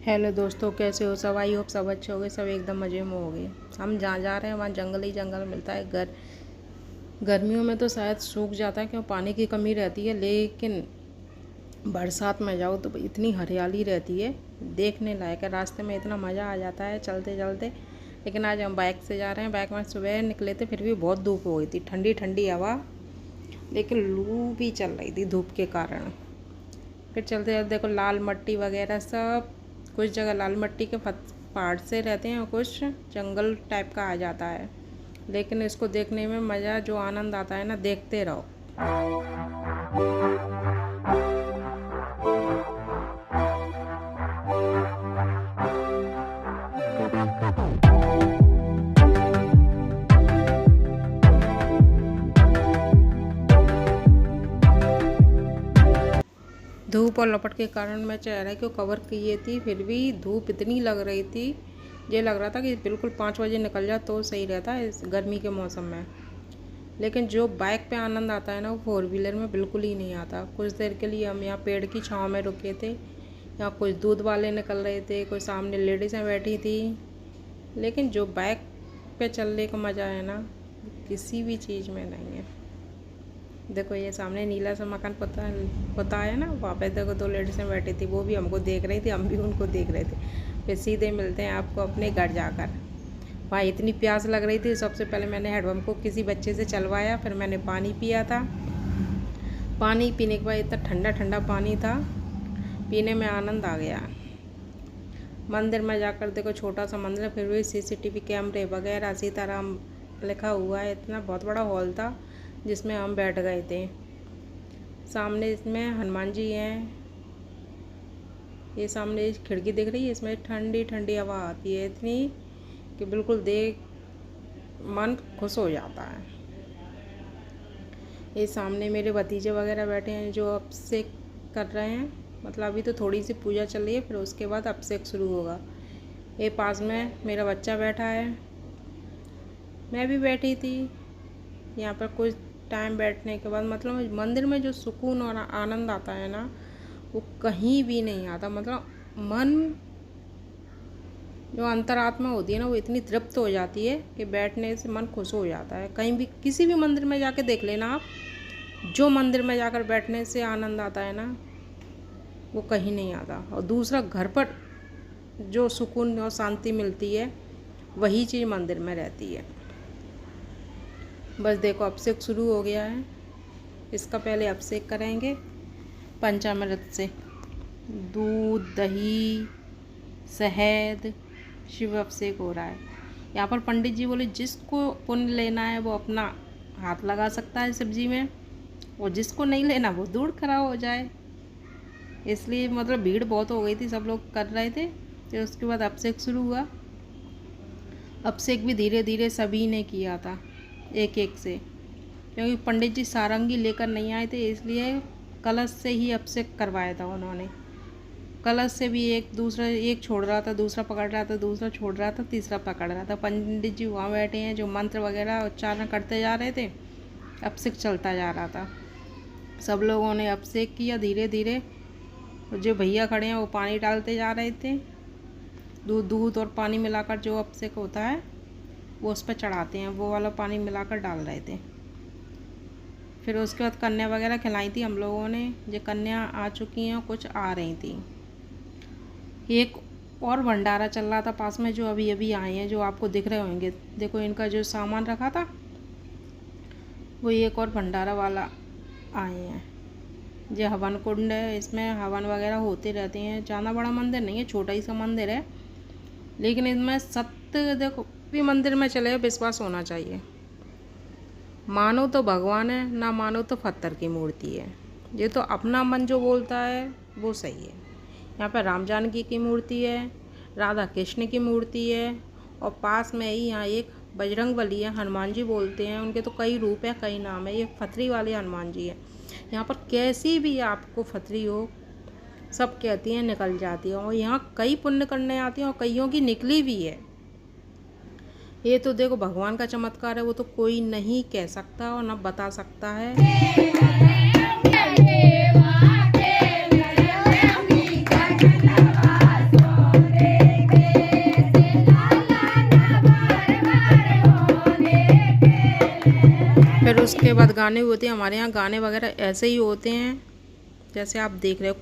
Hello दोस्तों, कैसे हो सब। आई होप सब अच्छे हो गए, सब एकदम मज़े में हो गए। हम जहाँ जा रहे हैं वहाँ जंगल ही जंगल मिलता है। गर्मियों में तो शायद सूख जाता है क्यों पानी की कमी रहती है, लेकिन बरसात में जाओ तो इतनी हरियाली रहती है, देखने लायक है। रास्ते में इतना मज़ा आ जाता है चलते चलते। लेकिन आज हम बाइक से जा रहे हैं। बाइक में सुबह निकले थे, फिर भी बहुत धूप हो गई थी, ठंडी ठंडी हवा, लेकिन लू भी चल रही थी धूप के कारण। फिर चलते चलते देखो लाल मट्टी वगैरह सब, कुछ जगह लाल मट्टी के पहाड़ से रहते हैं और कुछ जंगल टाइप का आ जाता है। लेकिन इसको देखने में मज़ा, जो आनंद आता है ना, देखते रहो। धूप और लपट के कारण मैं चेहरे को कवर किए थी, फिर भी धूप इतनी लग रही थी, ये लग रहा था कि बिल्कुल 5 बजे निकल जाए तो सही रहता है इस गर्मी के मौसम में। लेकिन जो बाइक पे आनंद आता है ना, वो 4 व्हीलर में बिल्कुल ही नहीं आता। कुछ देर के लिए हम यहाँ पेड़ की छांव में रुके थे। यहाँ कुछ दूध वाले निकल रहे थे, कुछ सामने लेडीज़ें बैठी थी। लेकिन जो बाइक पे चलने का मज़ा है ना, किसी भी चीज़ में नहीं है। देखो ये सामने नीला सा मकान पता है ना, वहाँ पे देखो 2 लेडीज़ें बैठी थी, वो भी हमको देख रही थी, हम भी उनको देख रहे थे। फिर सीधे मिलते हैं आपको अपने घर जाकर। वहाँ इतनी प्यास लग रही थी, सबसे पहले मैंने हेडपम्प को किसी बच्चे से चलवाया, फिर मैंने पानी पिया था। पानी पीने के बाद इतना ठंडा ठंडा पानी था, पीने में आनंद आ गया। मंदिर में जाकर देखो, छोटा सा मंदिर है, फिर भी CCTV कैमरे वगैरह, सीताराम लिखा हुआ है। इतना बहुत बड़ा हॉल था जिसमें हम बैठ गए थे। सामने इसमें हनुमान जी हैं। ये सामने खिड़की दिख रही है, इसमें ठंडी ठंडी हवा आती है इतनी कि बिल्कुल देख मन खुश हो जाता है। ये सामने मेरे भतीजे वगैरह बैठे हैं जो अभिषेक कर रहे हैं। मतलब अभी तो थोड़ी सी पूजा चल रही है, फिर उसके बाद अभिषेक शुरू होगा। ये पास में मेरा बच्चा बैठा है, मैं भी बैठी थी। यहाँ पर कुछ टाइम बैठने के बाद मतलब मंदिर में जो सुकून और आनंद आता है ना, वो कहीं भी नहीं आता। मतलब मन, जो अंतरात्मा होती है ना, वो इतनी तृप्त हो जाती है कि बैठने से मन खुश हो जाता है। कहीं भी किसी भी मंदिर में जाके देख लेना आप, जो मंदिर में जाकर बैठने से आनंद आता है ना, वो कहीं नहीं आता। और दूसरा, घर पर जो सुकून और शांति मिलती है, वही चीज़ मंदिर में रहती है। बस देखो अभिषेक शुरू हो गया है। इसका पहले अभिषेक करेंगे पंचामृत से, दूध, दही, शहद, शिव अभिषेक हो रहा है। यहाँ पर पंडित जी बोले जिसको पुण्य लेना है वो अपना हाथ लगा सकता है सब्जी में, और जिसको नहीं लेना वो दूर खड़ा हो जाए। इसलिए मतलब भीड़ बहुत हो गई थी, सब लोग कर रहे थे। फिर उसके बाद अभिषेक शुरू हुआ। अभिषेक भी धीरे धीरे सभी ने किया था, एक एक से, क्योंकि पंडित जी सारंगी लेकर नहीं आए थे, इसलिए कलश से ही अभिषेक करवाया था उन्होंने। कलश से भी एक छोड़ रहा था, दूसरा पकड़ रहा था, दूसरा छोड़ रहा था, तीसरा पकड़ रहा था। पंडित जी वहाँ बैठे हैं जो मंत्र वगैरह उच्चारण करते जा रहे थे, अभिषेक चलता जा रहा था। सब लोगों ने अभिषेक किया धीरे धीरे। जो भैया खड़े हैं वो पानी डालते जा रहे थे। दूध और पानी मिलाकर जो अभिषेक होता है वो उस पर चढ़ाते हैं, वो वाला पानी मिलाकर डाल रहे थे। फिर उसके बाद कन्या वगैरह खिलाई थी हम लोगों ने। जो कन्या आ चुकी हैं, कुछ आ रही थी। एक और भंडारा चल रहा था पास में, जो अभी अभी आए हैं, जो आपको दिख रहे होंगे। देखो इनका जो सामान रखा था, वो एक और भंडारा वाला आए हैं। ये हवन कुंड है, इसमें हवन वगैरह होते रहते हैं। ज़्यादा बड़ा मंदिर नहीं है, छोटा ही सा मंदिर है, लेकिन इसमें सत्य, देखो भी मंदिर में चले विश्वास होना चाहिए। मानो तो भगवान है, ना मानो तो पत्थर की मूर्ति है। ये तो अपना मन जो बोलता है वो सही है। यहाँ पर राम जानकी की मूर्ति है, राधा कृष्ण की मूर्ति है, और पास में ही यहाँ एक बजरंगबली है, हनुमान जी बोलते हैं। उनके तो कई रूप है, कई नाम है। ये फतरी वाले हनुमान जी है। यहाँ पर कैसी भी आपको फतरी हो, सब कहती हैं निकल जाती है। और यहाँ कई पुण्य करने आती हैं और कईयों की निकली भी है। ये तो देखो भगवान का चमत्कार है, वो तो कोई नहीं कह सकता और न बता सकता है। फिर उसके बाद गाने होते हैं। हमारे यहाँ गाने वगैरह ऐसे ही होते हैं जैसे आप देख रहे हो।